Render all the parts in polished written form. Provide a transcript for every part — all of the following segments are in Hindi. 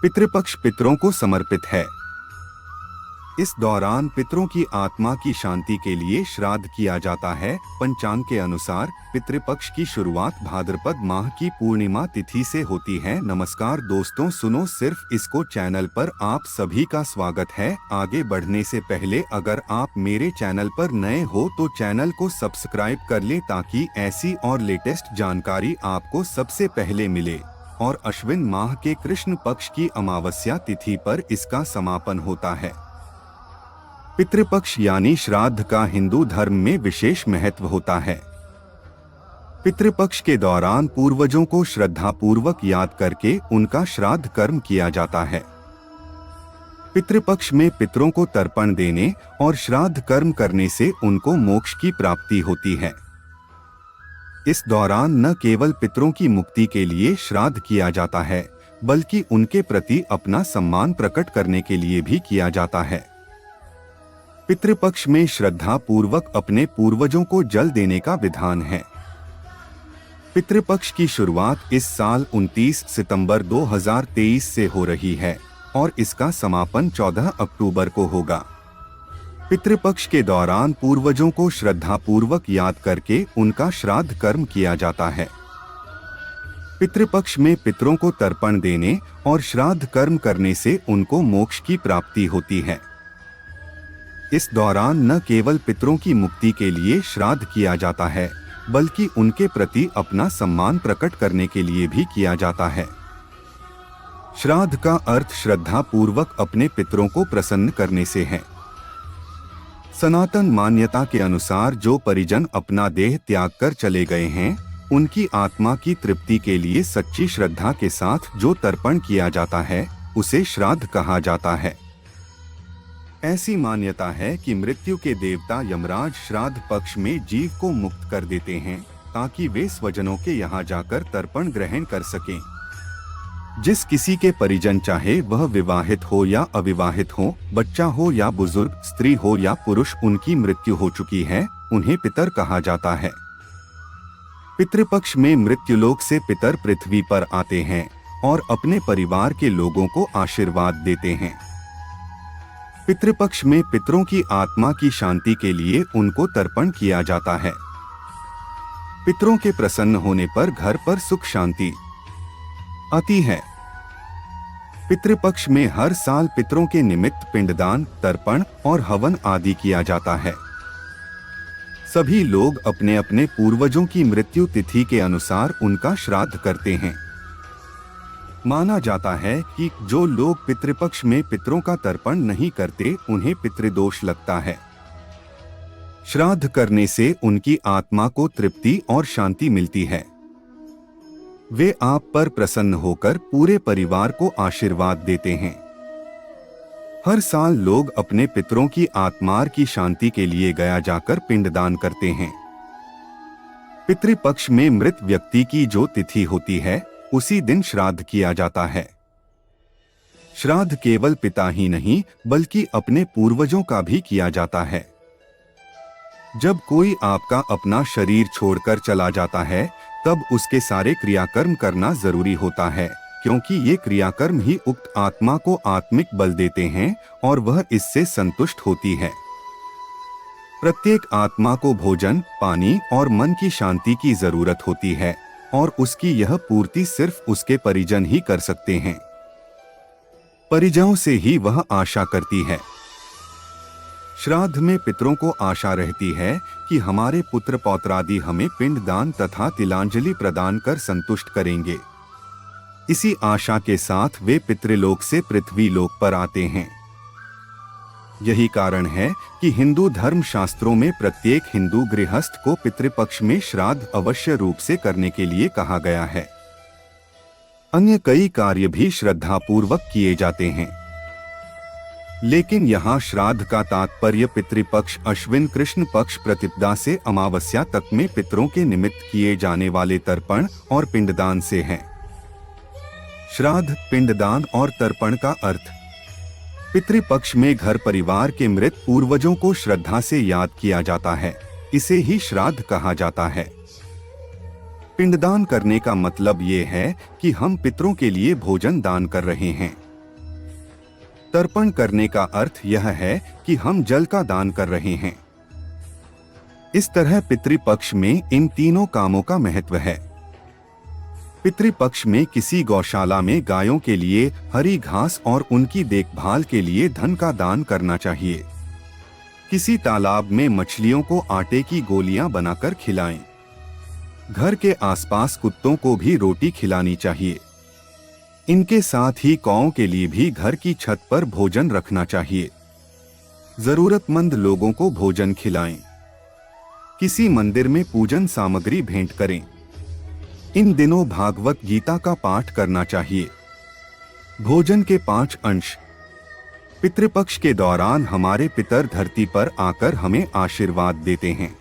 पितृपक्ष पितरों को समर्पित है। इस दौरान पितरों की आत्मा की शांति के लिए श्राद्ध किया जाता है। पंचांग के अनुसार पितृपक्ष की शुरुआत भाद्रपद माह की पूर्णिमा तिथि से होती है। नमस्कार दोस्तों, सुनो सिर्फ इसको चैनल पर आप सभी का स्वागत है। आगे बढ़ने से पहले अगर आप मेरे चैनल पर नए हो तो चैनल को सब्सक्राइब कर ले ताकि ऐसी और लेटेस्ट जानकारी आपको सबसे पहले मिले। और अश्विन माह के कृष्ण पक्ष की अमावस्या तिथि पर इसका समापन होता है। पितृपक्ष यानी श्राद्ध का हिंदू धर्म में विशेष महत्व होता है। पितृपक्ष के दौरान पूर्वजों को श्रद्धा पूर्वक याद करके उनका श्राद्ध कर्म किया जाता है। पितृपक्ष में पितरों को तर्पण देने और श्राद्ध कर्म करने से उनको मोक्ष की प्राप्ति होती है। इस दौरान न केवल पितरों की मुक्ति के लिए श्राद्ध किया जाता है, बल्कि उनके प्रति अपना सम्मान प्रकट करने के लिए भी किया जाता है। पितृपक्ष में श्रद्धा पूर्वक अपने पूर्वजों को जल देने का विधान है। पितृपक्ष की शुरुआत इस साल 29 सितंबर 2023 से हो रही है और इसका समापन 14 अक्टूबर को होगा। पितृपक्ष के दौरान पूर्वजों को श्रद्धा पूर्वक याद करके उनका श्राद्ध कर्म किया जाता है। पितृपक्ष में पितरों को तर्पण देने और श्राद्ध कर्म करने से उनको मोक्ष की प्राप्ति होती है। इस दौरान न केवल पितरों की मुक्ति के लिए श्राद्ध किया जाता है, बल्कि उनके प्रति अपना सम्मान प्रकट करने के लिए भी किया जाता है। श्राद्ध का अर्थ श्रद्धा पूर्वक अपने पितरों को प्रसन्न करने से है। सनातन मान्यता के अनुसार जो परिजन अपना देह त्याग कर चले गए हैं, उनकी आत्मा की तृप्ति के लिए सच्ची श्रद्धा के साथ जो तर्पण किया जाता है, उसे श्राद्ध कहा जाता है। ऐसी मान्यता है कि मृत्यु के देवता यमराज श्राद्ध पक्ष में जीव को मुक्त कर देते हैं ताकि वे स्वजनों के यहाँ जाकर तर्पण ग्रहण कर सकें। जिस किसी के परिजन, चाहे वह विवाहित हो या अविवाहित हो, बच्चा हो या बुजुर्ग, स्त्री हो या पुरुष, उनकी मृत्यु हो चुकी है, उन्हें पितर कहा जाता है। पितृपक्ष में मृत्युलोक से पितर पृथ्वी पर आते हैं और अपने परिवार के लोगों को आशीर्वाद देते हैं। पितृपक्ष में पितरों की आत्मा की शांति के लिए उनको तर्पण किया जाता है। पितरों के प्रसन्न होने पर घर पर सुख शांति आती है। पितृपक्ष में हर साल पितरों के निमित्त पिंडदान, तर्पण और हवन आदि किया जाता है। सभी लोग अपने अपने पूर्वजों की मृत्यु तिथि के अनुसार उनका श्राद्ध करते हैं। माना जाता है कि जो लोग पितृपक्ष में पितरों का तर्पण नहीं करते, उन्हें पितृदोष लगता है। श्राद्ध करने से उनकी आत्मा को तृप्ति और शांति मिलती है। वे आप पर प्रसन्न होकर पूरे परिवार को आशीर्वाद देते हैं। हर साल लोग अपने पितरों की आत्मा की शांति के लिए गया जाकर पिंडदान करते हैं। पितृपक्ष में मृत व्यक्ति की जो तिथि होती है, उसी दिन श्राद्ध किया जाता है। श्राद्ध केवल पिता ही नहीं, बल्कि अपने पूर्वजों का भी किया जाता है। जब कोई आपका अपना शरीर छोड़कर चला जाता है, तब उसके सारे क्रियाकर्म करना जरूरी होता है, क्योंकि ये क्रियाकर्म ही उक्त आत्मा को आत्मिक बल देते हैं और वह इससे संतुष्ट होती है। प्रत्येक आत्मा को भोजन, पानी और मन की शांति की जरूरत होती है और उसकी यह पूर्ति सिर्फ उसके परिजन ही कर सकते हैं। परिजनों से ही वह आशा करती है। श्राद्ध में पितरों को आशा रहती है कि हमारे पुत्र पौत्रादि हमें पिंडदान तथा तिलांजलि प्रदान कर संतुष्ट करेंगे। इसी आशा के साथ वे पितृलोक से पृथ्वी लोक पर आते हैं। यही कारण है कि हिंदू धर्म शास्त्रों में प्रत्येक हिंदू गृहस्थ को पितृपक्ष में श्राद्ध अवश्य रूप से करने के लिए कहा गया है। अन्य कई कार्य भी श्रद्धापूर्वक किए जाते हैं, लेकिन यहाँ श्राद्ध का तात्पर्य पितृपक्ष अश्विन कृष्ण पक्ष प्रतिपदा से अमावस्या तक में पितरों के निमित्त किए जाने वाले तर्पण और पिंडदान से है। श्राद्ध, पिंडदान और तर्पण का अर्थ: पितृपक्ष में घर परिवार के मृत पूर्वजों को श्रद्धा से याद किया जाता है, इसे ही श्राद्ध कहा जाता है। पिंडदान करने का मतलब ये है कि हम पितरों के लिए भोजन दान कर रहे हैं। तर्पण करने का अर्थ यह है कि हम जल का दान कर रहे हैं। इस तरह पितृपक्ष में इन तीनों कामों का महत्व है। पितृपक्ष में किसी गौशाला में गायों के लिए हरी घास और उनकी देखभाल के लिए धन का दान करना चाहिए। किसी तालाब में मछलियों को आटे की गोलियां बनाकर खिलाएं। घर के आसपास कुत्तों को भी रोटी खिलानी चाहिए। इनके साथ ही कौओं के लिए भी घर की छत पर भोजन रखना चाहिए। जरूरतमंद लोगों को भोजन खिलाएं। किसी मंदिर में पूजन सामग्री भेंट करें। इन दिनों भागवत गीता का पाठ करना चाहिए। भोजन के 5 अंश। पितृपक्ष के दौरान हमारे पितर धरती पर आकर हमें आशीर्वाद देते हैं।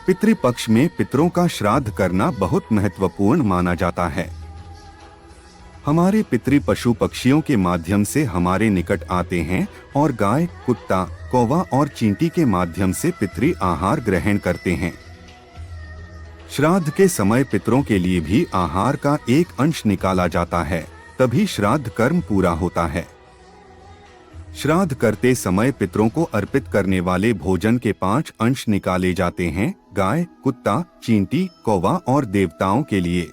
पितृपक्ष में पितरों का श्राद्ध करना बहुत महत्वपूर्ण माना जाता है। हमारे पितृ पशु पक्षियों के माध्यम से हमारे निकट आते हैं और गाय, कुत्ता, कौवा और चींटी के माध्यम से पितृ आहार ग्रहण करते हैं। श्राद्ध के समय पितरों के लिए भी आहार का एक अंश निकाला जाता है, तभी श्राद्ध कर्म पूरा होता है। श्राद्ध करते समय पितरों को अर्पित करने वाले भोजन के 5 अंश निकाले जाते हैं। गाय, कुत्ता, चींटी, कौवा और देवताओं के लिए।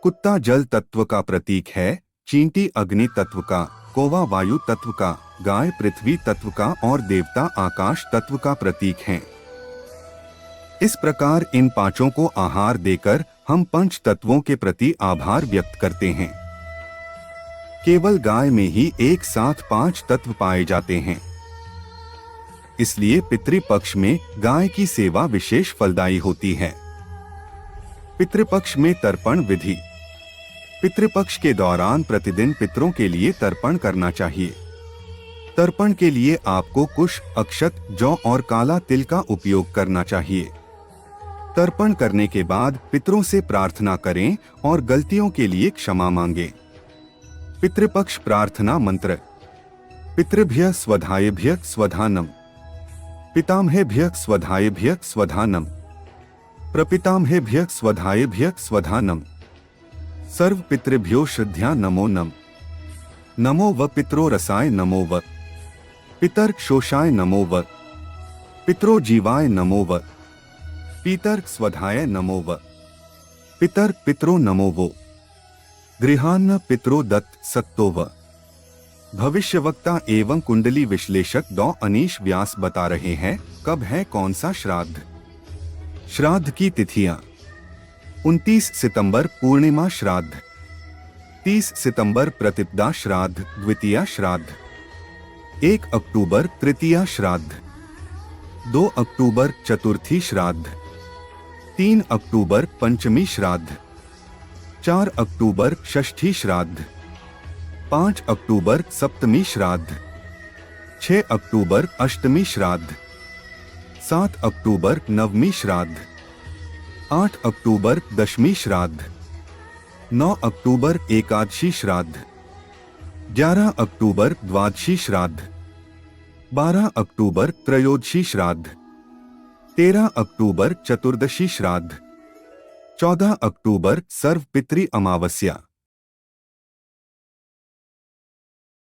कुत्ता जल तत्व का प्रतीक है, चींटी अग्नि तत्व का, कौवा वायु तत्व का, गाय पृथ्वी तत्व का और देवता आकाश तत्व का प्रतीक हैं। इस प्रकार इन 5 को आहार देकर हम 5 तत्वों के प्रति आभार व्यक्त करते हैं। केवल गाय में ही एक साथ 5 तत्व पाए जाते हैं। इसलिए पितृपक्ष में गाय की सेवा विशेष फलदायी होती है। पितृपक्ष में तर्पण विधि। पितृपक्ष के दौरान प्रतिदिन पितरों के लिए तर्पण करना चाहिए। तर्पण के लिए आपको कुश, अक्षत, जौ और काला तिल का उपयोग करना चाहिए। तर्पण करने के बाद पितरों से प्रार्थना करें और गलतियों के लिए क्षमा मांगें। पितृपक्ष प्रार्थना मंत्र। पितृभ्यः स्वधायेभ्यः स्वधानम्, पितामहेभ्यः स्वधायेभ्यः स्वधानम्, प्रपितामहेभ्यः स्वधायेभ्यः स्वधानम्, सर्व पितृभ्यो श्रद्धा नमो नम। नमो व पितरो रसाय नमो व, पितर्क शोषाय नमो व, पितरो जीवाय नमो व, पितर्क स्वधाय नमो व, पितर्क पितरो नमो वो, गृहान्न पितरो दत्त सत्तो व। भविष्यवक्ता एवं कुंडली विश्लेषक डॉ अनीश व्यास बता रहे हैं कब है कौन सा श्राद्ध। श्राद्ध की तिथियां: 29 सितंबर पूर्णिमा श्राद्ध, 30 सितंबर प्रतिपदा श्राद्ध द्वितीया श्राद्ध, 1 अक्टूबर तृतीया श्राद्ध, 2 अक्टूबर चतुर्थी श्राद्ध, 3 अक्टूबर पंचमी श्राद्ध, 4 अक्टूबर षष्ठी श्राद्ध, 5 अक्टूबर सप्तमी श्राद्ध, 6 अक्टूबर अष्टमी श्राद्ध, 7 अक्टूबर नवमी श्राद्ध, 8 अक्टूबर दशमी श्राद्ध, 9 अक्टूबर एकादशी श्राद्ध, 11 अक्टूबर द्वादशी श्राद्ध, 12 अक्टूबर त्रयोदशी श्राद्ध, 13 अक्टूबर चतुर्दशी श्राद्ध, 14 अक्टूबर सर्वपितृ अमावस्या।